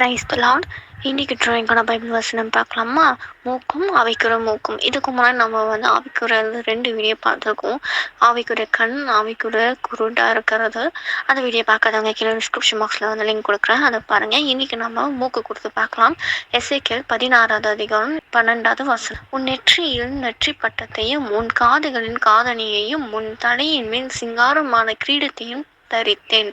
Praise the Lord. இன்னைக்கு டிராயிங்கான Bible வசனம் பார்க்கலாமா? மூக்கும் ஆவிக்குற மூக்கும். இதுக்கு முன்னாடி நம்ம ஆவிக்குற 2 வீடியோ பார்த்துருக்கோம். ஆவிக்குற கண், ஆவிக்குற குருடா இருக்கிறது. அந்த வீடியோ பார்க்காதவங்க கீழே டிஸ்கிரிப்ஷன் பாக்ஸில் லிங்க் கொடுக்குறேன், அதை பாருங்கள். இன்னைக்கு நம்ம மூக்கு கொடுத்து பார்க்கலாம். எசேக்கியேல் 16வது அதிகாரம் 12வது வசனம். உன் நெற்றியில் நெற்றி பட்டத்தையும் உன் காதுகளின் காதணியையும் உன் தலையின் மேல் சிங்காரமான கிரீடத்தையும் தரித்தேன்.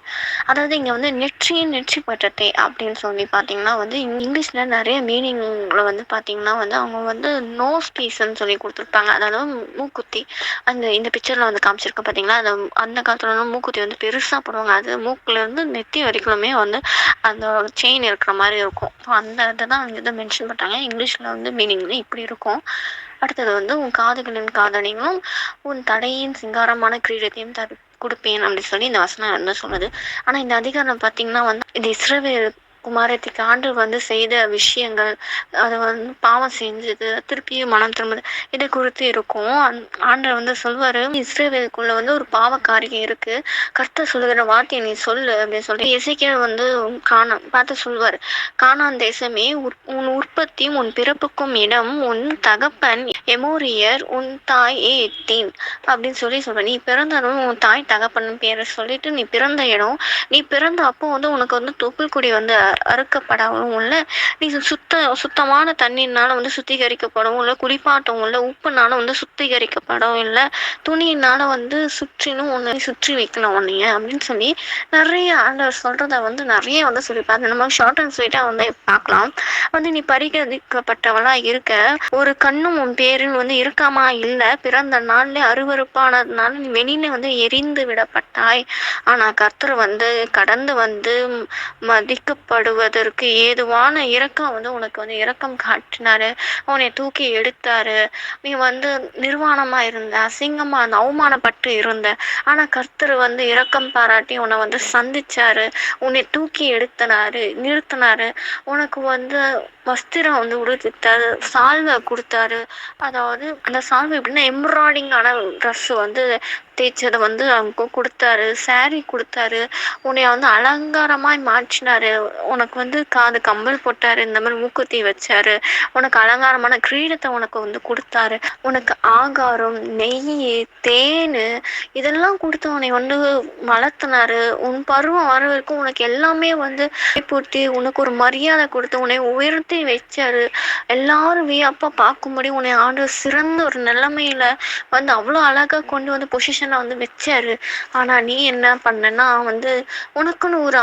அதாவது இங்கே நெற்றியின் நெற்றி பட்டத்தை அப்படின்னு சொல்லி பார்த்தீங்கன்னா இங்கிலீஷில் நிறைய மீனிங்கில் பார்த்தீங்கன்னா அவங்க நோஸ் பீஸ்ன்னு சொல்லி கொடுத்துருப்பாங்க. அதாவது மூக்குத்தி. இந்த பிக்சரில் காமிச்சிருக்க பார்த்தீங்களா, அந்த காலத்துல மூக்குத்தி பெருசாக போடுவாங்க. அது மூக்குலேருந்து நெத்தி வரைக்குமே அந்த செயின் இருக்கிற மாதிரி இருக்கும். ஸோ அந்த இதை தான் இதை மென்ஷன் பண்ணுறாங்க. இங்கிலீஷில் மீனிங் இப்படி இருக்கும். அடுத்தது உன் காதுகளின் காதணிகளும் உன் தடையின் சிங்காரமான கிரீடத்தையும் கொடுப்பேன் அப்படின்னு சொல்லி இந்த வசனம் சொல்லுது. ஆனா இந்த அதிகாரம் பார்த்தீங்கன்னா இது இஸ்ரவேல் குமாரத்திக்கு ஆண்டு செய்த விஷயங்கள், அதை பாவம் செஞ்சது, திருப்பியும் மனம் திரும்புது, இதை குறித்து இருக்கும். ஆண்டவர் சொல்வாரு, இஸ்ரவேலுக்குள்ள ஒரு பாவ காரியம் இருக்கு, கர்த்தர் சொல்லுகிற வார்த்தையை நீ சொல்லு அப்படின்னு சொல்லி எசேக்கியேல் கானான் பார்த்து சொல்வாரு. கானான் தேசமே, உன் உற்பத்தியும் உன் பிறப்புக்கும் இடம் உன் தகப்பன் எமோரியர் உன் தாய் ஏத்தீன் அப்படின்னு சொல்லுவேன். நீ பிறந்ததும் உன் தாய் தகப்பன் பேரை சொல்லிட்டு நீ பிறந்த இடம், நீ பிறந்த அப்போ உனக்கு தொப்புள் கொடி அறுக்கப்படவும் இல்லை, நீ சுத்தமான தண்ணீர்னால சுத்திகரிக்கப்படவும் இல்லை, குளிப்பாட்டவும் இல்லை, உப்புனால சுத்திகரிக்கப்படவும் இல்லை, துணியினால சுற்றினும் உன்னை சுற்றி வைக்கலாம் உன்னைய அப்படின்னு சொல்லி நிறைய ஆண்டவர் சொல்றத நிறைய சொல்லிப்பாரு. நம்ம ஷார்ட் அண்ட் ஸ்வீட்டா பார்க்கலாம். நீ பரிகரிக்கப்பட்டவளா இருக்க, ஒரு கண்ணும் உன் பேரில் இருக்காமா இல்லை, பிறந்த நாள்ல அருவருப்பானதுனால நீ வெளியில எரிந்து விடப்பட்டாய். ஆனா கர்த்தர் கடந்து மதிக்கப்படுவதற்கு ஏதுவான இரக்கம் உனக்கு இரக்கம் காட்டினாரு, உன்னை தூக்கி எடுத்தாரு. நீ நிர்வாணமா இருந்த, அசிங்கமா அவமானப்பட்டு இருந்த, ஆனா கர்த்தர் இரக்கம் பாராட்டி உன்னை சந்திச்சாரு, உன்னை தூக்கி நிறுத்தினாரு. உனக்கு வஸ்திரம் உடுத்திட்டாரு, சால்வை கொடுத்தாரு. அதாவது அந்த சால்வை எப்படின்னா எம்ப்ராய்டிங் ஆன ட்ரெஸ் தேய்ச்சதை அவங்க கொடுத்தாரு, சாரி கொடுத்தாரு, உன்னை அலங்காரமாய் மாற்றினாரு. உனக்கு காது கம்பல் போட்டாரு, இந்த மாதிரி மூக்குத்தி வச்சாரு, உனக்கு அலங்காரமான கிரீடத்தை உனக்கு கொடுத்தாரு, உனக்கு ஆகாரம், நெய், தேன் இதெல்லாம் கொடுத்து உன்னை வளர்த்தினாரு. உன் பருவம் வர வரைக்கும் உனக்கு எல்லாமே பூட்டி உனக்கு ஒரு மரியாதை கொடுத்து உன்னை உயர்த்தி வச்சாரு. எல்லாரும் வியப்பா பார்க்கும்படி உன்னை ஆண்டவர் சிறந்த ஒரு நிலைமையில அவ்வளோ அழகா கொண்டு பொசிஷனை வச்சாரு. ஆனா நீ என்ன பண்ணனா உனக்குன்னு ஒரு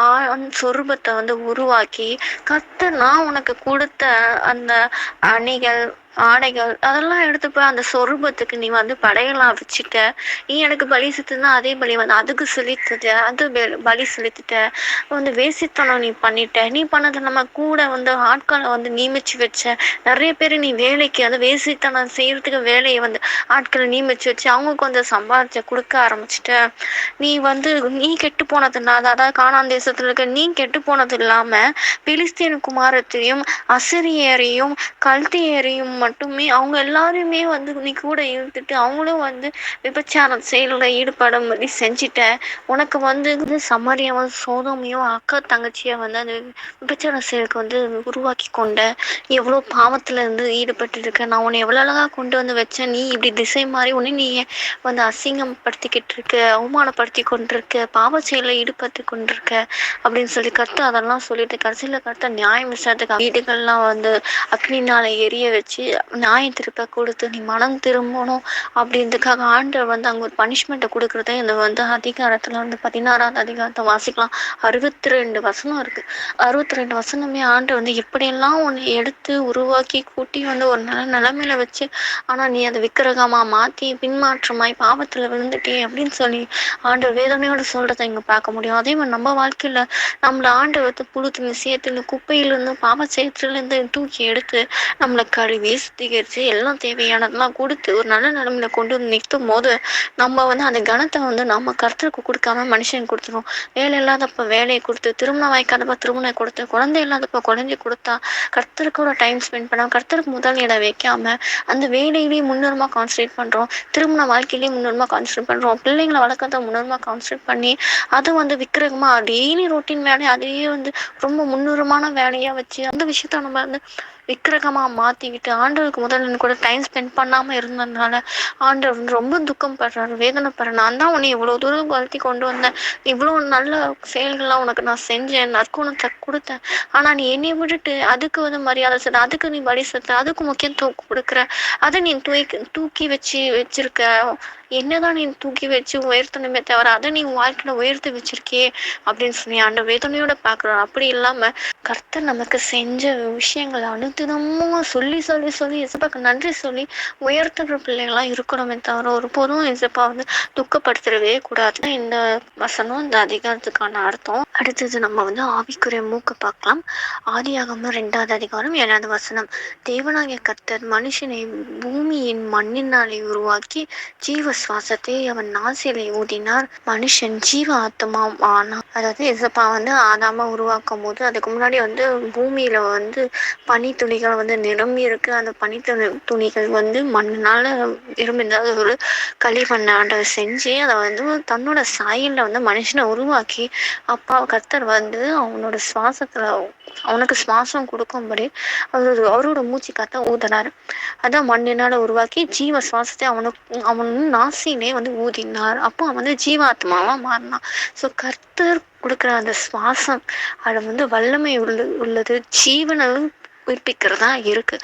சொரூபத்தை உருவாக்கி, கர்த்தர் நான் உனக்கு கொடுத்த அந்த அணிகள், ஆடைகள் அதெல்லாம் எடுத்து போய் அந்த சொரூபத்துக்கு நீ படையெல்லாம் வச்சுட்ட. நீ எனக்கு பலி செலுத்துனா அதே பலி அதுக்கு செலுத்துட்ட, அது பலி செலுத்திட்ட. வேசித்தனம் நீ பண்ணிட்ட. நீ பண்ணது நம்ம கூட ஆட்களை நியமிச்சு வச்ச நிறைய பேர் நீ வேலைக்கு வேசித்தனம் செய்யறதுக்கு வேலையை ஆட்களை நியமிச்சு வச்சு அவங்களுக்கு சம்பாதிச்ச கொடுக்க ஆரம்பிச்சிட்ட. நீ நீ கெட்டு போனதுனால, அதாவது கானான் தேசத்துல இருக்க நீ கெட்டு போனது இல்லாம பெலிஸ்தியன் குமாரத்தையும் அசிரியரையும் கல்தியரையும் மட்டுமே அவங்க எல்லாருமே நீ கூட இருந்துட்டு அவங்களும் விபச்சாரம் செயலில் ஈடுபடும்படி செஞ்சிட்ட. உனக்கு சமரியாவும் சோதோமையும் அக்கா தங்கச்சியை அந்த விபச்சார செயலுக்கு உருவாக்கி கொண்ட. எவ்வளோ பாவத்துல இருந்து ஈடுபட்டு இருக்க. நான் உன்னை எவ்வளோ அழகா கொண்டு வச்சேன். நீ இப்படி திசை மாறி உன்னை நீ அசிங்கப்படுத்திக்கிட்டு இருக்க, அவமானப்படுத்தி கொண்டிருக்க, பாவ செயலில் ஈடுபட்டு கொண்டிருக்க அப்படின்னு சொல்லி கர்த்தர் அதெல்லாம் சொல்லிட்டு கடைசியில் கர்த்தர் நியாயம் விசாரத்துக்கு வீடுகள்லாம் அக்னினால எரிய வச்சு நியாயம் திருப்ப கொடுத்து நீ மனம் திரும்பணும் அப்படின்றதுக்காக ஆண்டவர் அங்கே ஒரு பனிஷ்மெண்ட்டை கொடுக்குறத இந்த அதிகாரத்தில் 16வது அதிகாரத்தை வாசிக்கலாம். 62 வசனம் இருக்கு. 62 வசனமே ஆண்டவர் எப்படியெல்லாம் உன்னை எடுத்து உருவாக்கி கூட்டி ஒரு நல்ல நிலைமையில வச்சு, ஆனா நீ அதை விக்கிரகமா மாத்தி பின்மாற்றமாய் பாவத்துல விழுந்துட்டே அப்படின்னு சொல்லி ஆண்டவர் வேதனையோட சொல்றதை இங்க பார்க்க முடியும். அதே மாதிரி நம்ம வாழ்க்கையில நம்மள ஆண்டவர் புழுத்தின் விஷயத்துல குப்பையிலிருந்து பாவ செயற்றிலிருந்து தூக்கி எடுத்து நம்மளை கழுவி சுத்திகரிச்சு எல்லாம் தேவையானதெல்லாம் கொடுத்து ஒரு நல்ல நிலைமையில கொண்டு வந்து நிறுத்தும் போது நம்ம வந்து அந்த கணத்தை வந்து நம்ம கர்த்தருக்கு கொடுக்காம மனுஷனுக்கு கொடுத்துருவோம். வேலை இல்லாதப்ப வேலையை கொடுத்து, திருமணம் வாய்க்காதப்ப திருமணம் கொடுத்து, குழந்தை இல்லாதப்ப குழந்தை கொடுத்தா, கர்த்தருக்கூட டைம் ஸ்பெண்ட் பண்ணாம கர்த்தருக்கு முதல் இடம் வைக்காம அந்த வேலையிலேயே முன்னுரிமா கான்சன்ட்ரேட் பண்றோம். திருமண வாழ்க்கையிலேயே முன்னுரிமா கான்சன்ட்ரேட் பண்றோம். பிள்ளைங்களை வளர்க்கறத முன்னுரிமா கான்சன்ட்ரேட் பண்ணி அது வந்து விக்கிரகமா டெய்லி ரொட்டீன் வேலையை அதையே வந்து ரொம்ப முன்னுரிமான வேலையா வச்சு அந்த விஷயத்த நம்ம வந்து விக்கிரகமா மாத்திக்கிட்டு ஆண்டவருக்கு முதல்ல கூட டைம் ஸ்பெண்ட் பண்ணாம இருந்ததுனால ஆண்டவர் வந்து ரொம்ப துக்கம் படுறாரு, வேதனைப்படுறாரு. நான் தான் உன்னை இவ்வளவு தூரம் வளர்த்தி கொண்டு வந்தேன், இவ்வளவு நல்ல செயல்கள்லாம் உனக்கு நான் செஞ்சேன், நற்குணத்தை கொடுத்தேன். ஆனா நீ என்னை விட்டுட்டு அதுக்கு வந்து மரியாதை செலுத்த, அதுக்கு நீ பலி செலுத்த, அதுக்கு முக்கியத்துவம் கொடுக்குற, அதை நீ தூக்கி வச்சிருக்க. என்னதான் நீ தூக்கி வச்சு உயர்த்தணுமே தவிர அதை நீ வாழ்க்கையில உயர்த்தி வச்சிருக்கே அப்படின்னு சொல்லி அந்த வேதனையோட பாக்குறோம். அப்படி இல்லாம கர்த்தர் நமக்கு செஞ்ச விஷயங்களை அனுதினமும் சொல்லி சொல்லி சொல்லி இசப்பாக்கு நன்றி சொல்லி உயர்த்துற பிள்ளைகளா இருக்கணுமே தவிர ஒரு போதும் இசப்பா வந்து துக்கப்படுத்தவே கூடாது. இந்த வசனம் இந்த அதிகாரத்துக்கான அர்த்தம். அடுத்தது நம்ம வந்து ஆவிக்குரிய மூக்க பார்க்கலாம். ஆதியாகமம் 2வது அதிகாரம் 7வது வசனம். தேவனாகிய கர்த்தர் மனுஷனை பூமியின் மண்ணினாலே உருவாக்கி ஜீவ சுவாசத்தை அவன் நாசிலை ஊதினார், மனுஷன் ஜீவ ஆத்மாவும் ஆனான். அதாவது இசப்பா வந்து ஆதாம உருவாக்கும் போது அதுக்கு முன்னாடி வந்து பூமியில வந்து பனி துளிகள் வந்து நிரம்பி இருக்கு. அந்த துணிகள் வந்து மண்ணினால இரும்பிருந்தால் ஒரு களிமண்ணை ஆண்டவர் செஞ்சு அதை வந்து தன்னோட சாயல்ல வந்து மனுஷனை உருவாக்கி அப்பா கர்த்தர் வந்து அவனோட சுவாசத்துல அவனுக்கு சுவாசம் கொடுக்கும்படி அவரோட மூச்சு காத்த ஊதினார். அதான் மண்ணினால உருவாக்கி ஜீவ சுவாசத்தை அவன் நாசினே வந்து ஊதினார். அப்போ அவன் வந்து ஜீவாத்மாவா மாறினான். ஸோ கர்த்தர் கொடுக்குற அந்த சுவாசம் அது வந்து வல்லமை உள்ளது, ஜீவனும் உயிர்ப்பிக்கிறதா இருக்கு.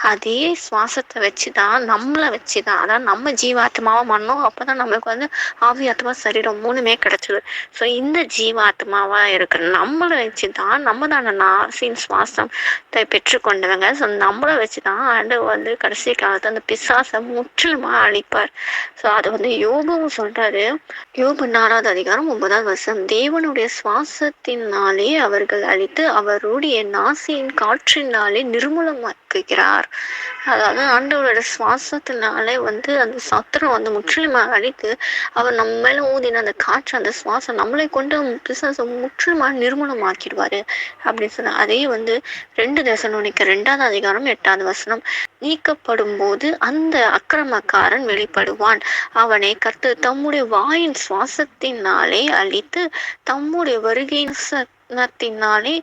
அதே சுவாசத்தை வச்சுதான் நம்மளை வச்சுதான் அதாவது நம்ம ஜீவாத்மாவா பண்ணோம். அப்பதான் நம்மளுக்கு வந்து ஆவி ஆத்மா சரீரம் 3மே கிடைச்சது. ஸோ இந்த ஜீவாத்மாவா இருக்கிற நம்மளை வச்சுதான் நம்ம தான் நாசின் சுவாசத்தை பெற்றுக்கொண்டவங்க. ஸோ நம்மளை வச்சுதான் ஆண்டவர் வந்து கடைசி காலத்துல அந்த பிசாசை முற்றிலுமா அழிப்பார். ஸோ அது வந்து யோபுவும் சொல்றாரு. யோபு 4வது அதிகாரம் 9வது வசனம். தேவனுடைய சுவாசத்தினாலே அவர்கள் அழித்து அவருடைய நாசியின் காற்றினாலே நிர்மூலமாக்குகிறார். அதாவது ஆண்டவரோட சுவாசத்தினாலே வந்து அந்த சத்திரம் வந்து முற்றிலுமாக அழித்து அவர் நம்ம மேல ஊதின அந்த காற்று அந்த சுவாசம் நம்மளை கொண்டு பிசாசம் முற்றிலுமாக நிர்மூலமாக்கிடுவாரு அப்படின்னு சொன்ன. அதே வந்து 2 தெசலோனிக்கர் 2வது அதிகாரம் 8வது வசனம். நீக்கப்படும் போது அந்த அக்கிரமக்காரன் வெளிப்படுவான், அவனை கர்த்தர் தம்முடைய வாயின் சுவாசத்தினாலே அழித்து தம்முடைய வருகையினாலே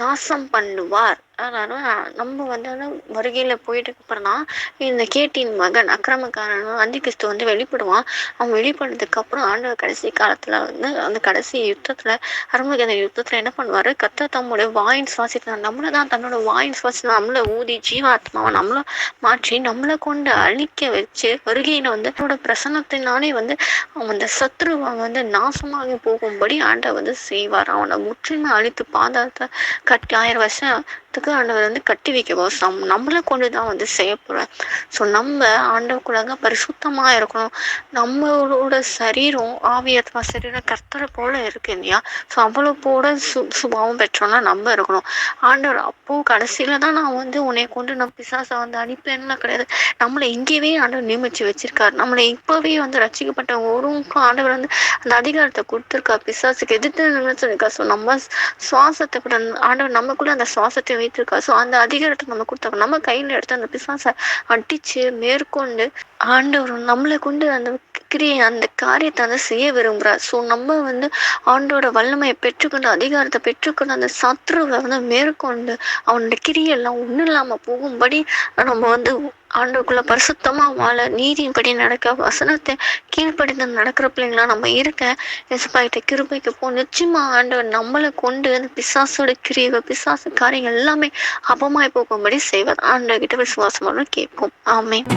நாசம் பண்ணுவார். அதனால நம்ம வந்து வருகையில போயிட்டு அப்புறம் தான் இந்த கேட்டின் மகன் அக்கிரமக்காரன் அந்திகிறிஸ்து வந்து வெளிப்படுவான். அவன் வெளிப்படுறதுக்கு அப்புறம் ஆண்டவர் கடைசி காலத்துல வந்து அந்த கடைசி யுத்தத்துல அருமகேதன் யுத்தத்துல என்ன பண்ணுவாரு, கர்த்தர் தம்முடைய வாயின் சுவாசத்தை நம்மளதான் தன்னோட வாயின் சுவாசத்தை நம்மள ஊதி ஜீவாத்மாவை நம்மள மாற்றி நம்மளை கொண்டு அழிக்க வச்சு வருகையில வந்து அவனோட பிரசன்னத்தினாலே வந்து அவன் அந்த சத்ருவை வந்து நாசமாக போகும்படி ஆண்டவர் வந்து செய்வார். அவனை முற்றிலுமே அழித்து பாதாளத்தை கட்டி 1000 வருஷத்துக்கு ஆண்டவர் வந்து கட்டி வைக்கணும். நம்மளை கொண்டுதான் வந்து செய்யப்படுறேன். ஸோ நம்ம ஆண்டவருக்குள்ளாக பரிசுத்தமா இருக்கணும். நம்மளோட சரீரம் ஆவியாத்மா சரீரம் கர்த்தரை போல இருக்கு இல்லையா? ஸோ அவ்வளவு போல சுபாவம் பெற்றோம்னா நம்ம இருக்கணும். ஆண்டவர் அப்போ கடைசியில தான் நான் வந்து உன்னை கொண்டு நான் பிசாசை வந்து அனுப்பேன்னா கிடையாது. நம்மளை இங்கேயே ஆண்டவர் நியமிச்சு வச்சிருக்காரு. நம்மளை இப்பவே வந்து ரட்சிக்கப்பட்ட ஒருவருக்கும் ஆண்டவர் வந்து அந்த அதிகாரத்தை கொடுத்துருக்கா. பிசாசுக்கு எதிர்த்து நினைச்சிருக்கா. ஸோ நம்ம சுவாசத்தை கூட ஆண்டவர் நமக்குள்ள அந்த சுவாசத்தை வைத்திருக்கா. ஸோ அந்த அதிகாரத்தை நம்ம கொடுத்தா நம்ம கையில எடுத்து அந்த பிசாசை அடிச்சு மேற்கொண்டு ஆண்டவர் நம்மளை கொண்டு அந்த அந்த காரியத்தை வந்து செய்ய விரும்புறார். ஸோ நம்ம வந்து ஆண்டோட வல்லமையை பெற்றுக்கொண்டு அதிகாரத்தை பெற்றுக்கொண்டு அந்த சத்ருவை வந்து மேற்கொண்டு அவனோட கிரியெல்லாம் ஒன்றும் இல்லாம போகும்படி நம்ம வந்து ஆண்டவருக்குள்ள பரிசுத்தமா வாழ நீதியின்படி நடக்க வசனத்தை கீழ்ப்படிந்து நடக்கிற பிள்ளைங்களா நம்ம இருக்க எசப்பாயிட்ட கிருபைக்கு போ. நிச்சயமா ஆண்டவர் நம்மளை கொண்டு அந்த பிசாசோட கிரியைகள் பிசாசு காரியங்கள் எல்லாமே அபமாய் போகும்படி செய்வார். ஆண்டவர்கிட்ட விசுவாசமாக கேட்போம். ஆமென்.